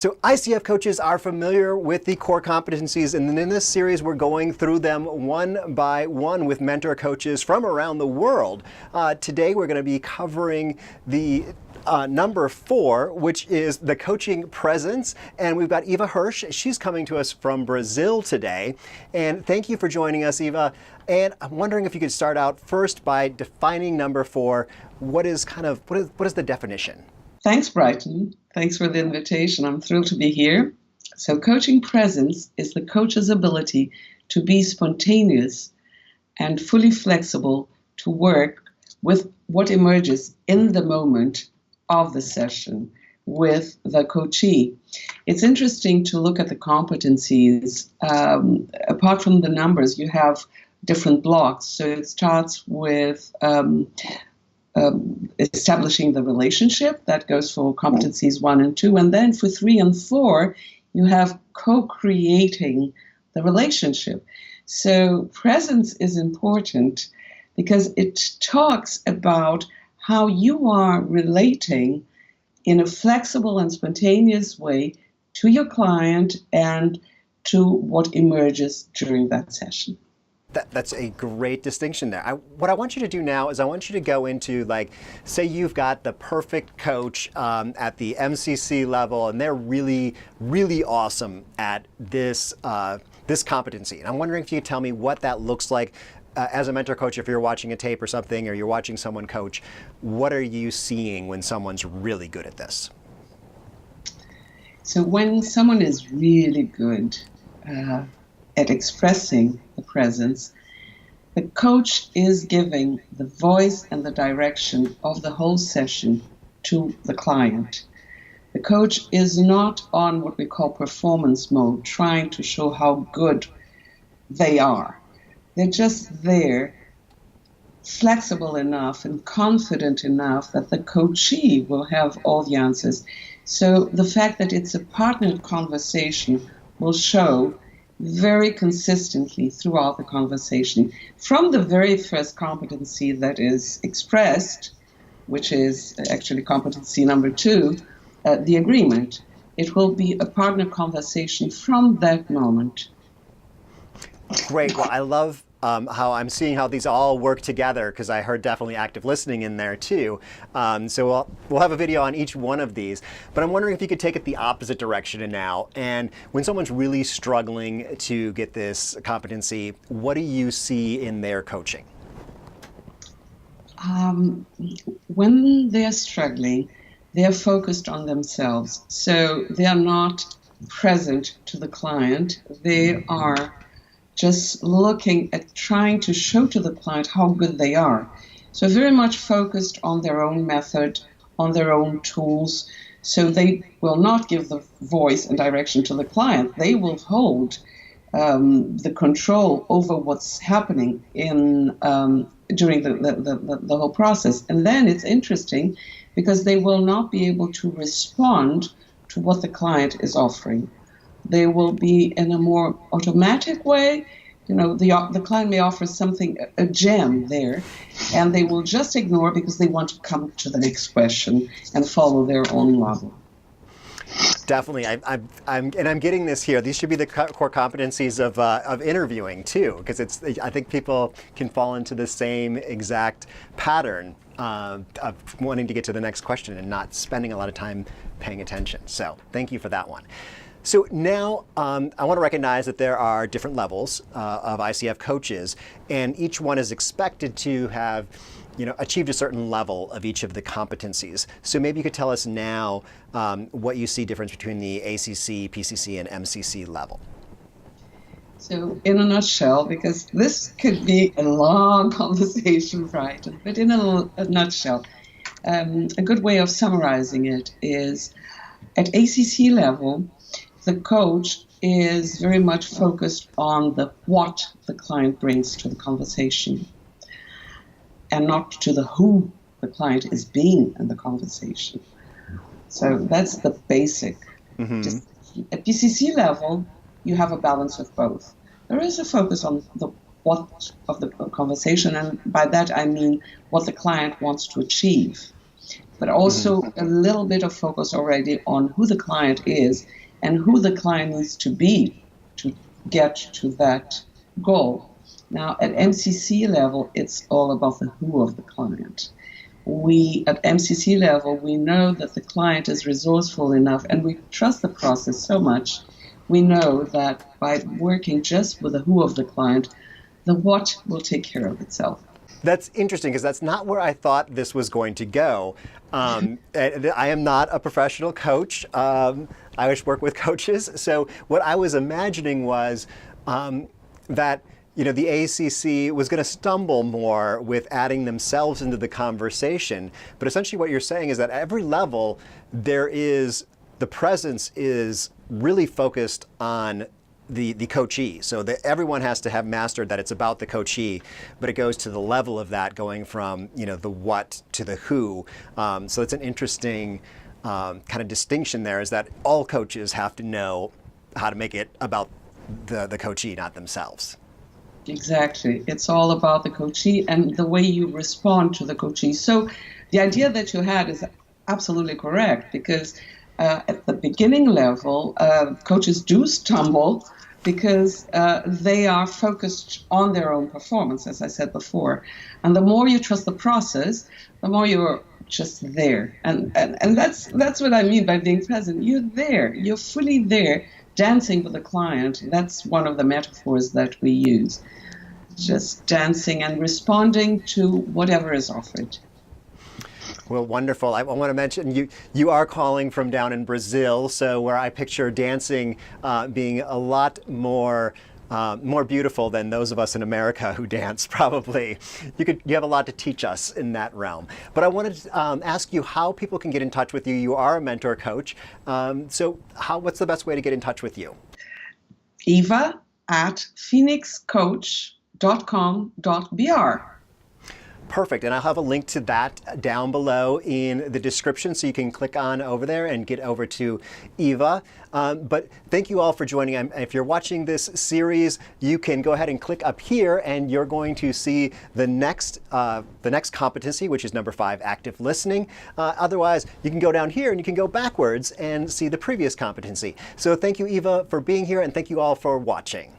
So ICF coaches are familiar with the core competencies, and in this series we're going through them one by one with mentor coaches from around the world. Today we're going to be covering the number 4, which is the coaching presence, and we've got Eva Hirsch. She's coming to us from Brazil today, and thank you for joining us, Eva. And I'm wondering if you could start out first by defining number 4. What is the definition? Thanks, Brighton. Thanks for the invitation. I'm thrilled to be here. So coaching presence is the coach's ability to be spontaneous and fully flexible to work with what emerges in the moment of the session with the coachee. It's interesting to look at the competencies. Apart from the numbers, you have different blocks. So it starts with establishing the relationship. That goes for competencies 1 and 2. And then for 3 and 4, you have co-creating the relationship. So presence is important because it talks about how you are relating in a flexible and spontaneous way to your client and to what emerges during that session. That's a great distinction there. What I want you to do now is I want you to go into, say you've got the perfect coach at the Mcc level, and they're really, really awesome at this competency. And I'm wondering if you could tell me what that looks like as a mentor coach. If you're watching a tape or something, or you're watching someone coach, what are you seeing when someone's really good at this? So when someone is really good at expressing the presence, the coach is giving the voice and the direction of the whole session to the client. The coach is not on what we call performance mode, trying to show how good they are. They're just there, flexible enough and confident enough that the coachee will have all the answers. So the fact that it's a partnered conversation will show very consistently throughout the conversation. From the very first competency that is expressed, which is actually competency number 2, the agreement, it will be a partner conversation from that moment. Great. Well, I love how I'm seeing how these all work together, because I heard definitely active listening in there too. So we'll have a video on each one of these. But I'm wondering if you could take it the opposite direction now. And when someone's really struggling to get this competency, what do you see in their coaching? When they're struggling, they're focused on themselves. So they are not present to the client. They are just looking at trying to show to the client how good they are. So very much focused on their own method, on their own tools. So they will not give the voice and direction to the client. They will hold the control over what's happening in during the whole process. And then it's interesting because they will not be able to respond to what the client is offering. They will be in a more automatic way. You know, the client may offer something, a gem there, and they will just ignore because they want to come to the next question and follow their own model. Definitely, I'm getting this here. These should be the core competencies of interviewing too, because I think people can fall into the same exact pattern of wanting to get to the next question and not spending a lot of time paying attention. So thank you for that one. So now I want to recognize that there are different levels of ICF coaches, and each one is expected to have achieved a certain level of each of the competencies. So maybe you could tell us now what you see difference between the ACC, PCC, and MCC level. So in a nutshell, because this could be a long conversation, right? But in a nutshell, a good way of summarizing it is at ACC level, the coach is very much focused on the what the client brings to the conversation and not to the who the client is being in the conversation. So that's the basic. Just at PCC level, you have a balance of both. There is a focus on the what of the conversation, and by that I mean what the client wants to achieve. but also a little bit of focus already on who the client is and who the client needs to be to get to that goal. Now, at MCC level, it's all about the who of the client. We, at MCC level, we know that the client is resourceful enough, and we trust the process so much. We know that by working just with the who of the client, the what will take care of itself. That's interesting because that's not where I thought this was going to go. I am not a professional coach. I just work with coaches. So what I was imagining was that the ACC was going to stumble more with adding themselves into the conversation. But essentially what you're saying is that at every level, the presence is really focused on the coachee. So that everyone has to have mastered that it's about the coachee, but it goes to the level of that, going from the what to the who. So it's an interesting kind of distinction there, is that all coaches have to know how to make it about the coachee, not themselves. Exactly. It's all about the coachee and the way you respond to the coachee. So the idea that you had is absolutely correct, because at the beginning level, coaches do stumble because they are focused on their own performance, as I said before. And the more you trust the process, the more you're just there. And that's what I mean by being present. You're there. You're fully there, dancing with the client. That's one of the metaphors that we use. Just dancing and responding to whatever is offered. Well, wonderful. I want to mention you are calling from down in Brazil, so where I picture dancing being a lot more beautiful than those of us in America who dance. Probably, you have a lot to teach us in that realm. But I wanted to ask you how people can get in touch with you. You are a mentor coach, so what's the best way to get in touch with you? Eva at phoenixcoach.com.br. Perfect, and I'll have a link to that down below in the description, so you can click on over there and get over to Eva. But thank you all for joining. If you're watching this series, you can go ahead and click up here, and you're going to see the next competency, which is number 5, active listening. Otherwise, you can go down here and you can go backwards and see the previous competency. So thank you, Eva, for being here, and thank you all for watching.